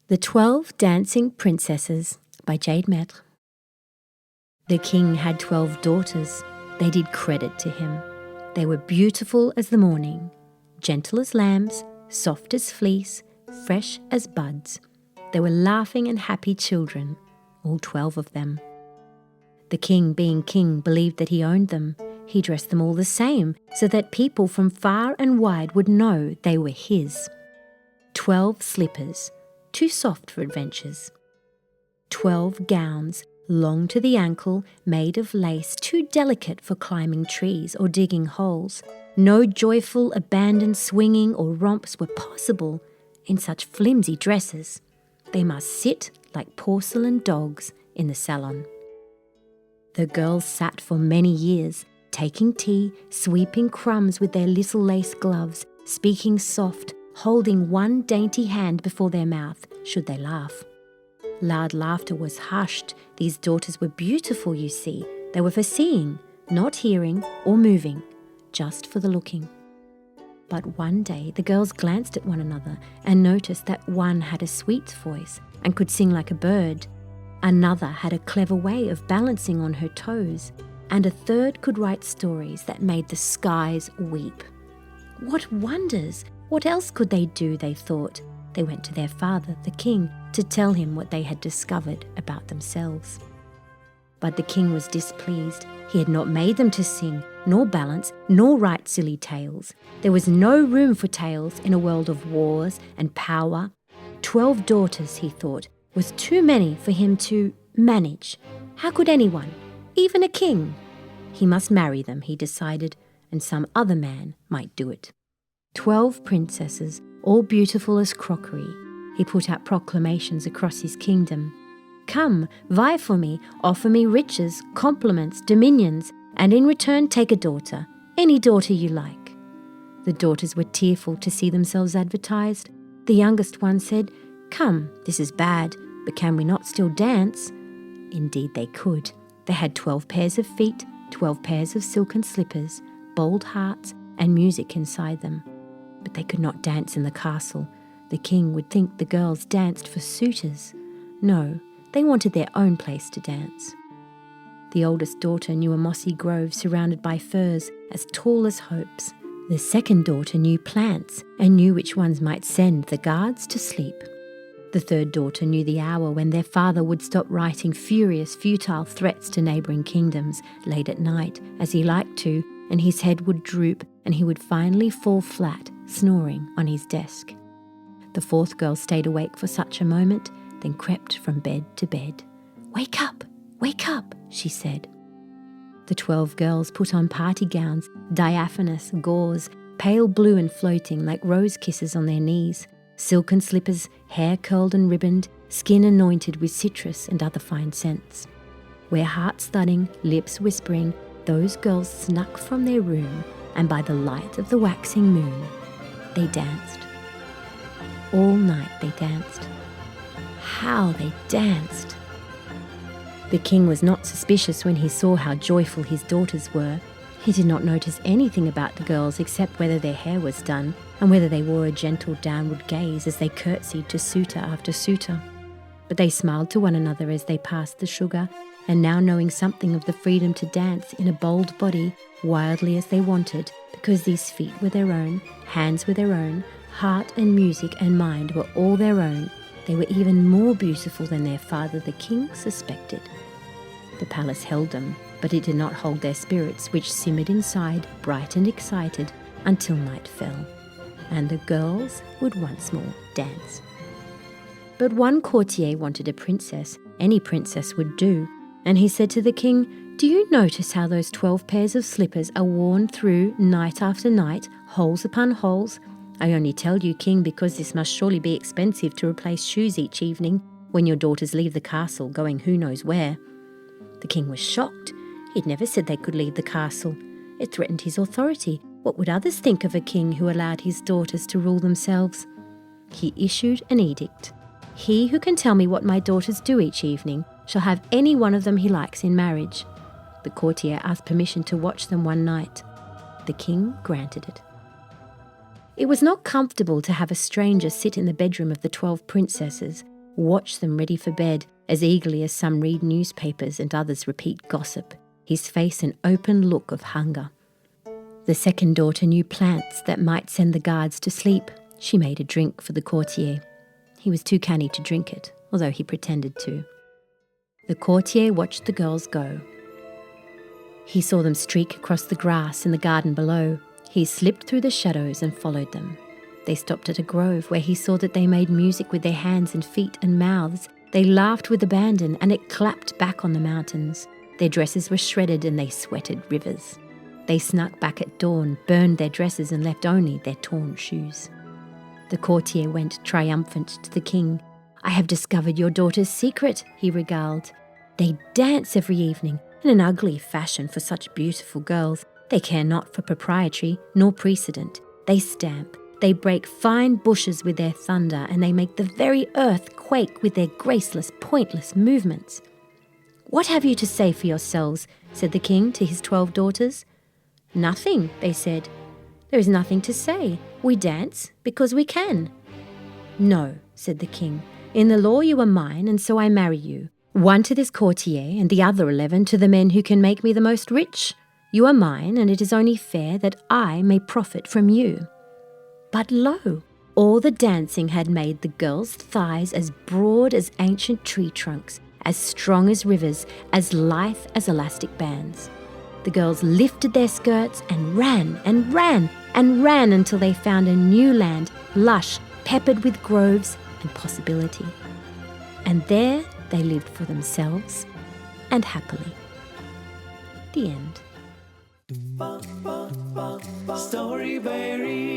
The 12 Dancing Princesses by Jade Maître. The king had 12 daughters. They did credit to him. They were beautiful as the morning, gentle as lambs, soft as fleece, fresh as buds. They were laughing and happy children, all 12 of them. The king, being king, believed that he owned them. He dressed them all the same, so that people from far and wide would know they were his. 12 slippers, too soft for adventures. 12 gowns, long to the ankle, made of lace, too delicate for climbing trees or digging holes. No joyful, abandoned swinging or romps were possible in such flimsy dresses. They must sit like porcelain dogs in the salon. The girls sat for many years, taking tea, sweeping crumbs with their little lace gloves, speaking soft, holding one dainty hand before their mouth, should they laugh. Loud laughter was hushed. These daughters were beautiful, you see. They were for seeing, not hearing or moving, just for the looking. But one day the girls glanced at one another and noticed that one had a sweet voice and could sing like a bird. Another had a clever way of balancing on her toes, and a third could write stories that made the skies weep. What wonders! What else could they do, they thought. They went to their father, the king, to tell him what they had discovered about themselves. But the king was displeased. He had not made them to sing, nor balance, nor write silly tales. There was no room for tales in a world of wars and power. 12 daughters, he thought, was too many for him to manage. How could anyone, even a king? He must marry them, he decided, and some other man might do it. 12 princesses, all beautiful as crockery. He put out proclamations across his kingdom. Come, vie for me, offer me riches, compliments, dominions, and in return take a daughter, any daughter you like. The daughters were tearful to see themselves advertised. The youngest one said, Come, this is bad, but can we not still dance? Indeed they could. They had 12 pairs of feet, 12 pairs of silken slippers, bold hearts, and music inside them. But they could not dance in the castle. The king would think the girls danced for suitors. No, they wanted their own place to dance. The oldest daughter knew a mossy grove surrounded by firs as tall as hopes. The second daughter knew plants and knew which ones might send the guards to sleep. The third daughter knew the hour when their father would stop writing furious, futile threats to neighbouring kingdoms late at night, as he liked to, and his head would droop and he would finally fall flat, snoring on his desk. The fourth girl stayed awake for such a moment, then crept from bed to bed. Wake up, she said. The 12 girls put on party gowns, diaphanous gauze, pale blue and floating like rose kisses on their knees, silken slippers, hair curled and ribboned, skin anointed with citrus and other fine scents. Where hearts thudding, lips whispering, those girls snuck from their room, and by the light of the waxing moon, they danced. All night they danced. How they danced! The king was not suspicious when he saw how joyful his daughters were. He did not notice anything about the girls except whether their hair was done and whether they wore a gentle downward gaze as they curtsied to suitor after suitor. But they smiled to one another as they passed the sugar, and now knowing something of the freedom to dance in a bold body, wildly as they wanted, because these feet were their own, hands were their own, heart and music and mind were all their own, they were even more beautiful than their father the king suspected. The palace held them, but it did not hold their spirits, which simmered inside, bright and excited, until night fell, and the girls would once more dance. But one courtier wanted a princess. Any princess would do, and he said to the king, Do you notice how those 12 pairs of slippers are worn through night after night, holes upon holes? I only tell you, king, because this must surely be expensive to replace shoes each evening when your daughters leave the castle, going who knows where. The king was shocked. He'd never said they could leave the castle. It threatened his authority. What would others think of a king who allowed his daughters to rule themselves? He issued an edict. He who can tell me what my daughters do each evening shall have any one of them he likes in marriage. The courtier asked permission to watch them one night. The king granted it. It was not comfortable to have a stranger sit in the bedroom of the 12 princesses, watch them ready for bed as eagerly as some read newspapers and others repeat gossip, his face an open look of hunger. The second daughter knew plants that might send the guards to sleep. She made a drink for the courtier. He was too canny to drink it, although he pretended to. The courtier watched the girls go. He saw them streak across the grass in the garden below. He slipped through the shadows and followed them. They stopped at a grove where he saw that they made music with their hands and feet and mouths. They laughed with abandon, and it clapped back on the mountains. Their dresses were shredded and they sweated rivers. They snuck back at dawn, burned their dresses and left only their torn shoes. The courtier went triumphant to the king. "I have discovered your daughter's secret," he regaled. "They dance every evening, in an ugly fashion for such beautiful girls. They care not for propriety nor precedent. They stamp, they break fine bushes with their thunder, and they make the very earth quake with their graceless, pointless movements." "What have you to say for yourselves?" said the king to his 12 daughters. "Nothing," they said. "There is nothing to say. We dance because we can." "No," said the king. "In the law you are mine, and so I marry you. One to this courtier, and the other 11 to the men who can make me the most rich. You are mine, and it is only fair that I may profit from you." But lo, all the dancing had made the girls' thighs as broad as ancient tree trunks, as strong as rivers, as lithe as elastic bands. The girls lifted their skirts and ran and ran and ran until they found a new land, lush, peppered with groves and possibility. And there they lived for themselves and happily. The end. Storyberries.